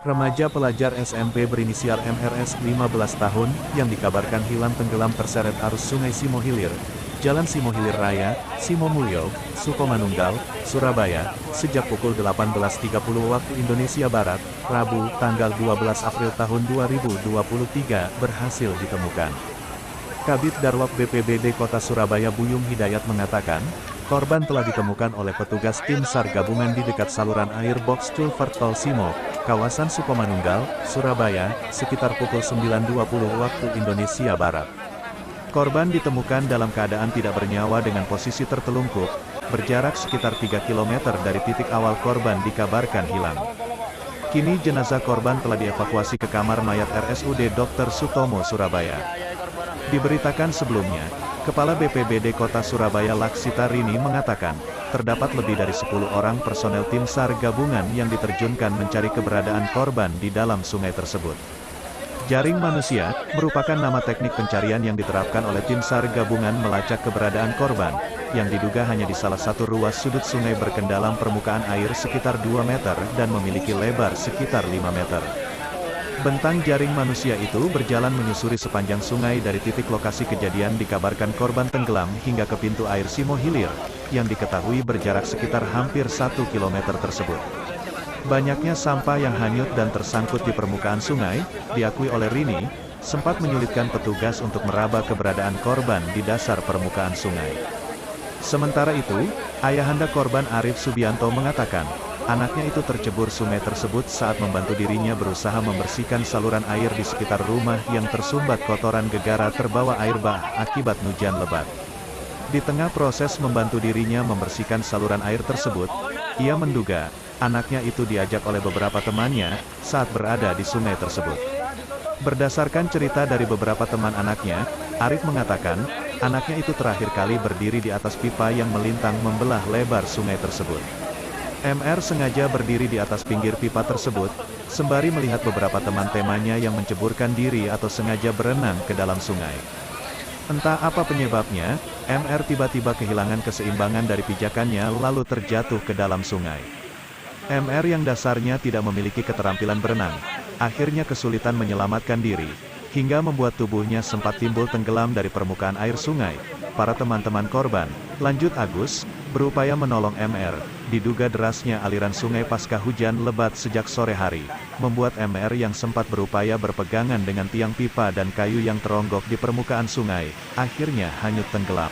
Remaja pelajar SMP berinisial MRS 15 tahun, yang dikabarkan hilang tenggelam terseret arus Sungai Simohilir, Jalan Simohilir Raya, Simomulyo, Sukomanunggal, Surabaya, sejak pukul 18.30 waktu Indonesia Barat, Rabu, tanggal 12 April tahun 2023, berhasil ditemukan. Kabid Darwab BPBD Kota Surabaya Buyung Hidayat mengatakan, korban telah ditemukan oleh petugas tim SAR gabungan di dekat saluran air box Culvert Tol Simo, kawasan Sukomanunggal, Surabaya, sekitar pukul 9.20 waktu Indonesia Barat. Korban ditemukan dalam keadaan tidak bernyawa dengan posisi tertelungkup, berjarak sekitar 3 km dari titik awal korban dikabarkan hilang. Kini jenazah korban telah dievakuasi ke kamar mayat RSUD Dr. Sutomo Surabaya. Diberitakan sebelumnya, Kepala BPBD Kota Surabaya Laksita Rini mengatakan, terdapat lebih dari 10 orang personel tim SAR gabungan yang diterjunkan mencari keberadaan korban di dalam sungai tersebut. Jaring manusia, merupakan nama teknik pencarian yang diterapkan oleh tim SAR gabungan melacak keberadaan korban, yang diduga hanya di salah satu ruas sudut sungai berkendalam permukaan air sekitar 2 meter dan memiliki lebar sekitar 5 meter. Bentang jaring manusia itu berjalan menyusuri sepanjang sungai dari titik lokasi kejadian dikabarkan korban tenggelam hingga ke pintu air Simohilir, yang diketahui berjarak sekitar hampir 1 km tersebut. Banyaknya sampah yang hanyut dan tersangkut di permukaan sungai, diakui oleh Rini, sempat menyulitkan petugas untuk meraba keberadaan korban di dasar permukaan sungai. Sementara itu, ayahanda korban Arif Subianto mengatakan, anaknya itu tercebur sungai tersebut saat membantu dirinya berusaha membersihkan saluran air di sekitar rumah yang tersumbat kotoran gegara terbawa air bah akibat hujan lebat. Di tengah proses membantu dirinya membersihkan saluran air tersebut, ia menduga, anaknya itu diajak oleh beberapa temannya, saat berada di sungai tersebut. Berdasarkan cerita dari beberapa teman anaknya, Arif mengatakan, anaknya itu terakhir kali berdiri di atas pipa yang melintang membelah lebar sungai tersebut. MR sengaja berdiri di atas pinggir pipa tersebut, sembari melihat beberapa teman-temannya yang menceburkan diri atau sengaja berenang ke dalam sungai. Entah apa penyebabnya, MR tiba-tiba kehilangan keseimbangan dari pijakannya lalu terjatuh ke dalam sungai. MR yang dasarnya tidak memiliki keterampilan berenang, akhirnya kesulitan menyelamatkan diri, hingga membuat tubuhnya sempat timbul tenggelam dari permukaan air sungai. Para teman-teman korban, lanjut Agus, berupaya menolong MR, diduga derasnya aliran sungai pasca hujan lebat sejak sore hari, membuat MR yang sempat berupaya berpegangan dengan tiang pipa dan kayu yang teronggok di permukaan sungai, akhirnya hanyut tenggelam.